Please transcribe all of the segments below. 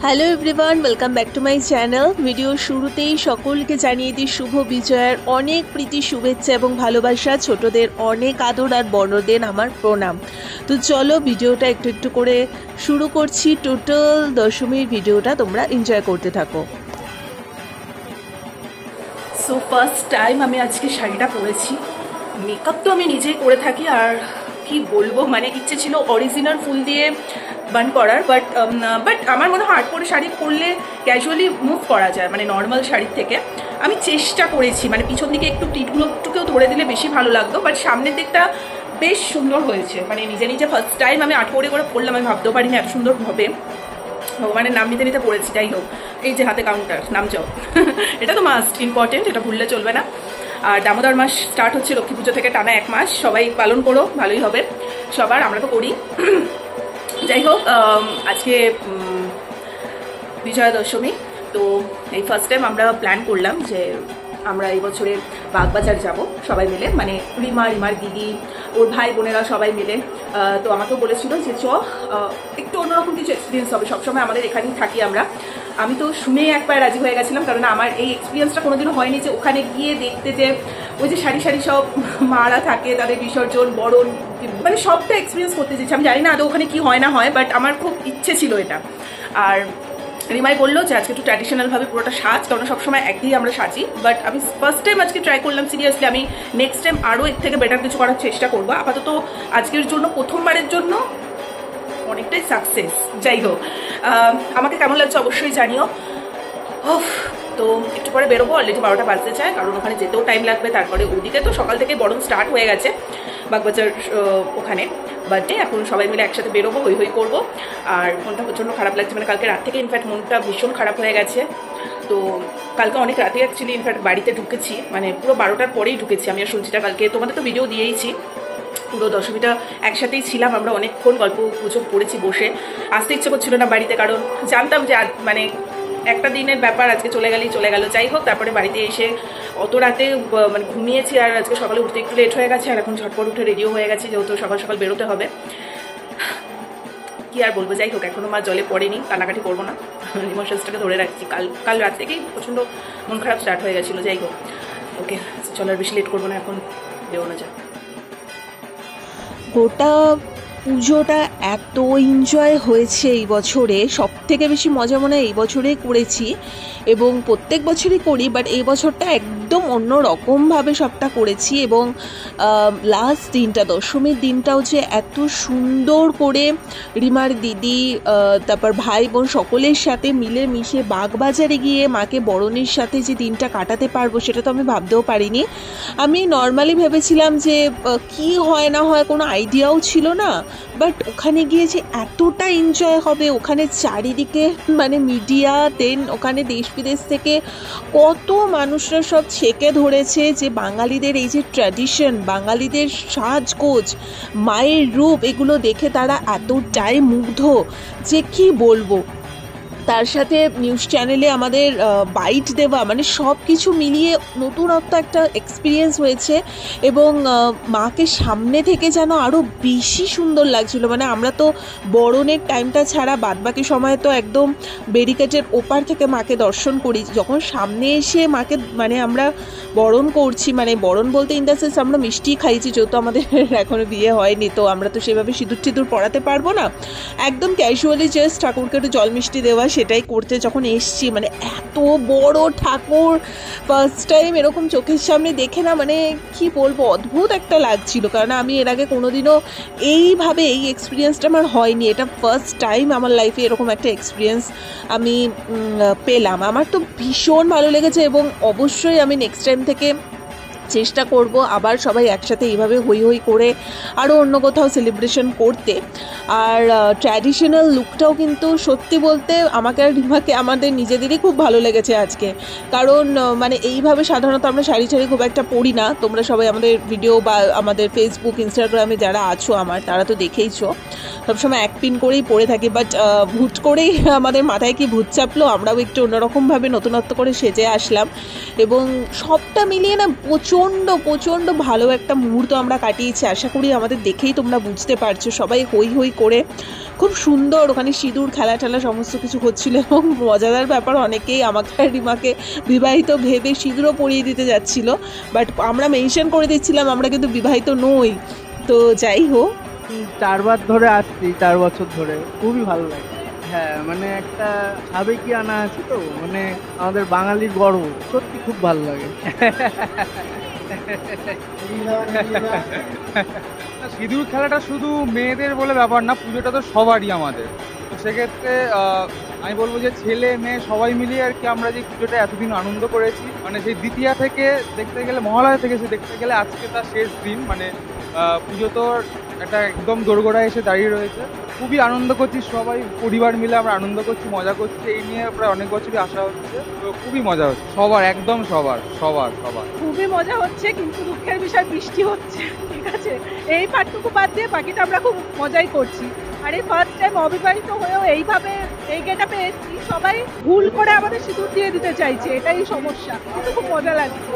Hello everyone, welcome back to my channel. Video শুরুতেই সকলকে জানিয়ে দিই শুভ বিজয়ার অনেক প্রীতি, শুভেচ্ছা এবং ভালোবাসা। ছোটদের অনেক আদর আর বড়দের আমার প্রণাম। তো চলো ভিডিওটা একটু একটু করে শুরু করছি। টোটাল দশমীর ভিডিওটা তোমরা এনজয় করতে থাকো। সো ফার্স্ট টাইম আমি আজকে শাড়িটা পরেছি। মেকআপ তো আমি নিজেই করে থাকি, আর কি বলবো, মানে ইচ্ছে ছিল অরিজিনাল ফুল দিয়ে বান করার, বাট আমার মনে হয় আর্ট করে শাড়ি পরলে ক্যাজুয়ালি মুভ করা যায়, মানে নর্মাল শাড়ির থেকে। আমি চেষ্টা করেছি, মানে পিছন দিকে একটু টিটগুলো একটুকেও ধরে দিলে বেশি ভালো লাগতো, বাট সামনের দিকটা বেশ সুন্দর হয়েছে। মানে নিজে নিজে ফার্স্ট টাইম আমি আর্ট করে পরলাম, আমি ভাবতেও পারিনি এত সুন্দর হবে। ভগবানের নাম নিতে নিতে পড়েছি। যাই হোক, এই যে হাতে কাউন্টার, নাম যাও এটা তো মাস্ট ইম্পর্টেন্ট, এটা ভুললে চলবে না। আর দামোদর মাস স্টার্ট হচ্ছে লক্ষ্মী পুজো থেকে, টানা 1 মাস। সবাই পালন করো, ভালোই হবে সবার, আমরা তো করি। যাই হোক, আজকে বিজয়া দশমী। তো এই ফার্স্ট টাইম আমরা প্ল্যান করলাম যে আমরা এই বছরে বাগবাজার যাব সবাই মিলে, মানে রিমার দিদি, ওর ভাই বোনেরা সবাই মিলে। তো আমাকেও বলেছিল যে একটু অন্যরকম কিছু এক্সপিরিয়েন্স হবে, সবসময় আমাদের এখানেই থাকি আমরা। আমি তো শুনে একবার রাজি হয়ে গেছিলাম, কারণ আমার এই এক্সপিরিয়েন্সটা কোনোদিনও হয়নি যে ওখানে গিয়ে দেখতে যে ওই যে সারি সারি সব মারা থাকে, তাদের বিসর্জন, বরণ, মানে সবটা এক্সপিরিয়েন্স করতে চেয়েছি। আমি জানি না আদৌ ওখানে কি হয় না হয়, বাট আমার খুব ইচ্ছে ছিল এটা। আর রিমাই বললো যে আজকে একটু ট্র্যাডিশনালভাবে পুরোটা সাজ, কারণ সবসময় একদিকে আমরা সাজি, বাট আমি ফার্স্ট টাইম আজকে ট্রাই করলাম সিরিয়াসলি। আমি নেক্সট টাইম আরও এর থেকে বেটার কিছু করার চেষ্টা করবো। আপাতত আজকের জন্য, প্রথমবারের জন্য অনেকটাই সাকসেস। যাই হোক, আমাকে কেমন লাগছে অবশ্যই জানিও। তো একটু পরে বেরোবো, অলরেডি 12টা বাজতে চায়, কারণ ওখানে যেতেও টাইম লাগবে। তারপরে ওদিকে তো সকাল থেকে বরণ স্টার্ট হয়ে গেছে বাগবাজার ওখানে বার্থডে। এখন সবাই মিলে একসাথে বেরোবো, হই করবো। আর মনটা প্রচণ্ড খারাপ লাগছে, মানে কালকে রাত থেকে ইনফ্যাক্ট মনটা ভীষণ খারাপ হয়ে গেছে। তো কালকে অনেক রাতে অ্যাকচুয়ালি ইনফ্যাক্ট বাড়িতে ঢুকেছি, মানে পুরো 12টার পরেই ঢুকেছি। আমি আর সঞ্চিতা কালকে তোমাদের তো ভিডিও দিয়েইছি, পুরো দশমীটা একসাথেই ছিলাম আমরা, অনেকক্ষণ গল্প গুজব করেছি বসে। আসতে ইচ্ছে করছিল না বাড়িতে, কারণ জানতাম যে মানে একটা দিনের ব্যাপার, আজকে চলে গেল। যাই হোক, তারপরে বাড়িতে এসে অত রাতে মানে ঘুমিয়েছি, আর আজকে সকালে উঠতে একটু লেট হয়ে গেছে। আর এখন ঝটপট উঠে রেডিও হয়ে গেছি, যেহেতু সকাল সকাল বেরোতে হবে। কি আর বলবো, যাই হোক, এখনো মা জলে পড়েনি, কান্নাকাটি করবো না, ইমোশনসটাকে ধরে রাখছি। কাল রাত থেকেই প্রচণ্ড মন খারাপ স্টার্ট হয়ে গেছিলো। যাই হোক, ওকে, চলো আর বেশি লেট করবো না, এখন বেরোনো যাক। গোটা পুজোটা এত এনজয় হয়েছে এই বছরে, সব থেকে বেশি মজা মনে হয় এই বছরেই করেছি, এবং প্রত্যেক বছরই করি, বাট এই বছরটা একদম অন্য রকমভাবে সবটা করেছি। এবং লাস্ট দিনটা, দশমীর দিনটাও যে এত সুন্দর করে রিমার দিদি, তারপর ভাই বোন সকলের সাথে মিলে মিশে বাগবাজারে গিয়ে মাকে বরণের সাথে যে দিনটা কাটাতে পারবো, সেটা তো আমি ভাবতেও পারিনি। আমি নর্মালি ভেবেছিলাম যে কি হয় না হয় কোনো আইডিয়াও ছিল না, বাট ওখানে গিয়ে যে এতটা এনজয় হবে, ওখানে চারিদিকে মানে মিডিয়া, দেন ওখানে দেশ বিদেশ থেকে কত মানুষরা সব ছেঁকে ধরেছে যে বাঙালিদের এই যে ট্র্যাডিশন, বাঙালিদের সাজগোজ, মায়ের রূপ, এগুলো দেখে তারা এতটাই মুগ্ধ যে কি বলবো। তার সাথে নিউজ চ্যানেলে আমাদের বাইট দেওয়া, মানে সব কিছু মিলিয়ে নতুনত্ব একটা এক্সপিরিয়েন্স হয়েছে। এবং মাকে সামনে থেকে যেন আরও বেশি সুন্দর লাগছিল। মানে আমরা তো বরণের টাইমটা ছাড়া বাদবাকি সময় তো একদম ব্যারিকেডের ওপার থেকে মাকে দর্শন করি। যখন সামনে এসে মাকে মানে আমরা বরণ করছি, মানে বরণ বলতে ইন দ্য সেন্স আমরা মিষ্টি খাইছি, যেহেতু আমাদের এখনো বিয়ে হয়নি, তো আমরা তো সেভাবে সিঁদুর টিঁদুর পড়াতে পারবো না। একদম ক্যাজুয়ালি জাস্ট ঠাকুরকে একটু জল মিষ্টি দেওয়া, সেটাই করতে যখন এসছি, মানে এত বড় ঠাকুর ফার্স্ট টাইম এরকম চোখের সামনে দেখে না, মানে কি বলবো, অদ্ভুত একটা লাগছিল। কারণ আমি এর আগে কোনোদিনও এইভাবে এই এক্সপিরিয়েন্সটা আমার হয়নি। এটা ফার্স্ট টাইম আমার লাইফে এরকম একটা এক্সপিরিয়েন্স আমি পেলাম। আমার তো ভীষণ ভালো লেগেছে, এবং অবশ্যই আমি নেক্সট টাইম থেকে চেষ্টা করব আবার সবাই একসাথে এইভাবে হই করে আরও অন্য কোথাও সেলিব্রেশন করতে। আর ট্র্যাডিশনাল লুকটাও কিন্তু সত্যি বলতে আমাকে আর রিমাকে আমাদের নিজেদেরই খুব ভালো লেগেছে আজকে। কারণ মানে এইভাবে সাধারণত আমরা শাড়ি খুব একটা পরি না। তোমরা সবাই আমাদের ভিডিও বা আমাদের ফেসবুক, ইনস্টাগ্রামে যারা আছো আমার, তারা তো দেখেইছো, সবসময় এক পিন করেই পরে থাকি। বাট হুট করেই আমাদের মাথায় কি ভূত চাপলো, আমরাও একটু অন্যরকমভাবে নতুনত্ব করে সেজে আসলাম, এবং সবটা মিলিয়ে না প্রচুর প্রচণ্ড প্রচণ্ড ভালো একটা মুহূর্ত আমরা কাটিয়েছি। আশা করি আমাদের দেখেই তোমরা বুঝতে পারছো, সবাই হই হই করে খুব সুন্দর ওখানে সিঁদুর খেলা টেলা সমস্ত কিছু হচ্ছিল। এবং মজাদার ব্যাপার, অনেকেই আমাকে আর রিমাকে বিবাহিত ভেবে সিঁদুরও পরিয়ে দিতে যাচ্ছিল, বাট আমরা মেনশন করে দিচ্ছিলাম আমরা কিন্তু বিবাহিত নই। তো যাই হোক, 4 বার ধরে আসছি, 4 বছর ধরে, খুবই ভালো লাগে। হ্যাঁ, মানে একটা সাবেকি আনা আছে তো, মানে আমাদের বাঙালির গর্ব, সত্যি খুব ভালো লাগে। সিঁদুর খেলাটা শুধু মেয়েদের বলে ব্যাপার না, পুজোটা তো সবারই আমাদের। তো সেক্ষেত্রে আমি বলবো যে ছেলে মেয়ে সবাই মিলিয়ে আর কি আমরা যে পুজোটা এতদিন আনন্দ করেছি, মানে সেই দ্বিতীয়া থেকে দেখতে গেলে, মহালয়া থেকে সে দেখতে গেলে আজকে তার শেষ দিন, মানে পুজো তো একটা একদম দোরগোড়ায় এসে দাঁড়িয়ে রয়েছে। খুবই আনন্দ করছি, সবাই পরিবার মিলে আমরা আনন্দ করছি, মজা করছি। এই নিয়ে প্রায় অনেক বছরই আসা হচ্ছে, তো খুবই মজা হচ্ছে সবার, একদম সবার সবার সবার খুবই মজা হচ্ছে। কিন্তু দুঃখের বিষয় বৃষ্টি হচ্ছে, ঠিক আছে, এই পার্টটুকু বাদ দিয়ে বাকিটা আমরা খুব মজাই করছি। আর এই ফার্স্ট টাইম অবিবাহিত হয়েও এইভাবে এই গেটআপে এসেছি, সবাই ভুল করে আমাদের সিঁদুর দিয়ে দিতে চাইছে, এটাই সমস্যা, কিন্তু খুব মজা লাগছে।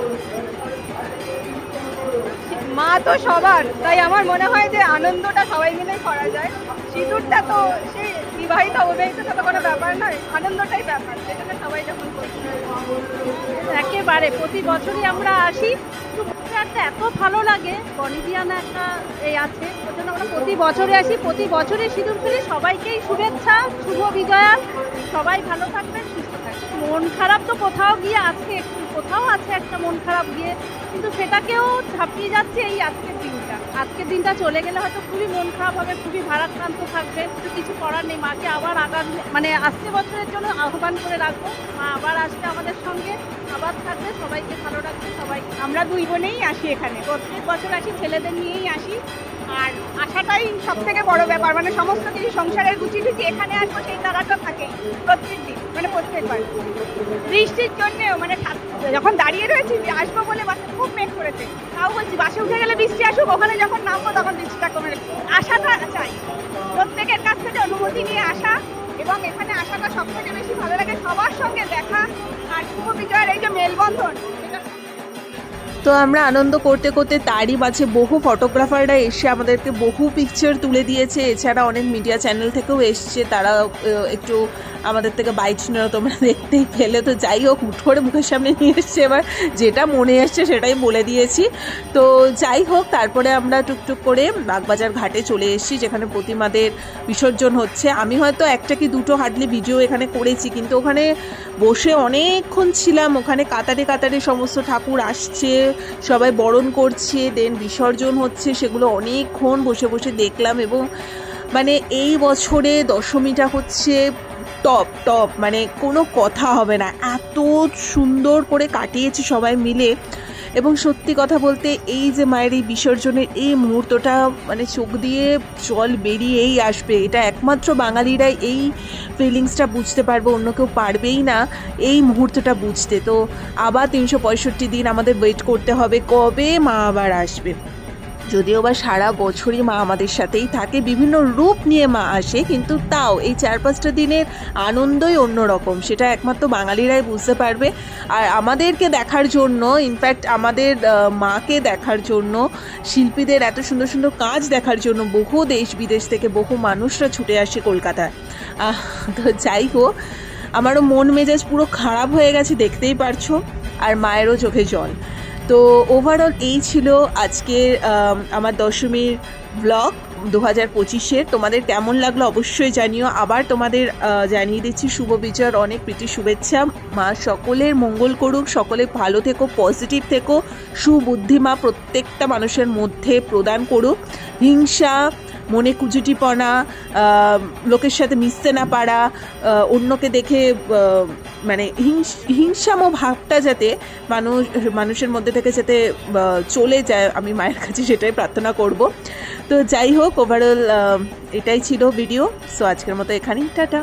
মা তো সবার, তাই আমার মনে হয় যে আনন্দটা সবাই মিলেই করা যায়। সিঁদুরটা তো সেই বিবাহিত অবিবাহিতটা তো কোনো ব্যাপার নয়, আনন্দটাই ব্যাপার, সেজন্য সবাই যখন করছে। একেবারে প্রতি বছরই আমরা আসি, এত ভালো লাগে। বনিদিয়ানা একটা এই আছে, ওই জন্য আমরা প্রতি বছরে আসি, প্রতি বছরই সিঁদুর খেলি। সবাইকেই শুভেচ্ছা, শুভ বিজয়া, সবাই ভালো থাকবেন, সুস্থ থাকবেন। মন খারাপ তো কোথাও গিয়ে আজকে কোথাও আছে একটা মন খারাপ গিয়ে, কিন্তু সেটাকেও ঝাঁপিয়ে যাচ্ছে এই আজকের দিনটা। আজকের দিনটা চলে গেলে হয়তো খুবই মন খারাপ হবে, খুবই ভারাক্রান্ত থাকবে, কিন্তু কিছু করার নেই। মাকে আবার মানে আসছে বছরের জন্য আহ্বান করে রাখবো, মা আবার আসবে আমাদের সঙ্গে, আবার থাকবে, সবাইকে ভালো রাখবে। সবাই আমরা 2 বোনেই আসি এখানে, প্রত্যেক বছর আসি, ছেলেদের নিয়েই আসি। আর আসাটাই সব থেকে বড় ব্যাপার, মানে সমস্ত কিছু সংসারের গুছিয়ে এখানে আসবো সেই তাড়াটা থাকে প্রত্যেক দিন, মানে প্রত্যেকবার। বৃষ্টির জন্যেও মানে যখন দাঁড়িয়ে রয়েছি আসবো বলে বাসে খুব মেঘ করেছে, তাও বলছি বাসে উঠে গেলে বৃষ্টি আসুক, ওখানে যখন নামবো তখন বৃষ্টিটা কমে। আসাটা চাই, প্রত্যেকের কাছ থেকে অনুমতি নিয়ে আসা, এবং এখানে আসাটা সব থেকে বেশি ভালো লাগে, সবার সঙ্গে দেখা। আর শুভ বিজয়ের এই যে মেলবন্ধন, তো আমরা আনন্দ করতে করতে তারই মাঝে বহু ফটোগ্রাফাররা এসে আমাদেরকে বহু পিকচার তুলে দিয়েছে। এছাড়া অনেক মিডিয়া চ্যানেল থেকেও এসছে, তারা একটু আমাদের থেকে বাইট নিল, তোমরা দেখতেই পেলে। তো যাই হোক, হুট করে মুখের সামনে নিয়ে এসছে, এবার যেটা মনে এসছে সেটাই বলে দিয়েছি। তো যাই হোক, তারপরে আমরা টুকটুক করে বাগবাজার ঘাটে চলে এসেছি, যেখানে প্রতিমাদের বিসর্জন হচ্ছে। আমি হয়তো একটা কি দুটো হার্ডলি ভিডিও এখানে করেছি, কিন্তু ওখানে বসে অনেকক্ষণ ছিলাম। ওখানে কাতারে কাতারে সমস্ত ঠাকুর আসছে, সবাই বরণ করছে, দেন বিসর্জন হচ্ছে, সেগুলো অনেকক্ষণ বসে বসে দেখলাম। এবং মানে এই বছরে দশমীটা হচ্ছে টপ, মানে কোনো কথা হবে না, এত সুন্দর করে কাটিয়েছি সবাই মিলে। এবং সত্যি কথা বলতে এই যে মায়ের এই বিসর্জনের এই মুহূর্তটা, মানে চোখ দিয়ে জল বেরিয়েই আসবে। এটা একমাত্র বাঙালিরাই এই ফিলিংসটা বুঝতে পারবে, অন্য কেউ পারবেই না এই মুহূর্তটা বুঝতে। তো আবার 365 দিন আমাদের ওয়েট করতে হবে কবে মা আবার আসবে। যদিও বা সারা বছরই মা আমাদের সাথেই থাকে, বিভিন্ন রূপ নিয়ে মা আসে, কিন্তু তাও এই 4-5টা দিনের আনন্দই অন্যরকম, সেটা একমাত্র বাঙালিরাই বুঝতে পারবে। আর আমাদেরকে দেখার জন্য, ইনফ্যাক্ট আমাদের মাকে দেখার জন্য, শিল্পীদের এত সুন্দর সুন্দর কাজ দেখার জন্য বহু দেশ বিদেশ থেকে বহু মানুষরা ছুটে আসে কলকাতায়। তো যাই হোক, আমারও মন মেজাজ পুরো খারাপ হয়ে গেছে, দেখতেই পারছো, আর মায়েরও চোখে জল। তো ওভারঅল এই ছিল আজকের আমার দশমীর ব্লগ 2025-এর। তোমাদের কেমন লাগলো অবশ্যই জানিও। আবার তোমাদের জানিয়ে দিচ্ছি শুভ বিজয়ের অনেক প্রীতি শুভেচ্ছা। মা সকলের মঙ্গল করুক, সকলে ভালো থেকো, পজিটিভ থেকো, সুবুদ্ধি মা প্রত্যেকটা মানুষের মধ্যে প্রদান করুক। হিংসা, মনে কুজুটিপনা, লোকের সাথে মিশতে না পারা, অন্যকে দেখে মানে হিংসাম ভাবটা যাতে মানুষের মধ্যে থেকে যাতে চলে যায়, আমি মায়ের কাছে সেটাই প্রার্থনা করব। তো যাই হোক, ওভারঅল এটাই ছিল ভিডিও। সো আজকের মতো এখানেই, টাটা।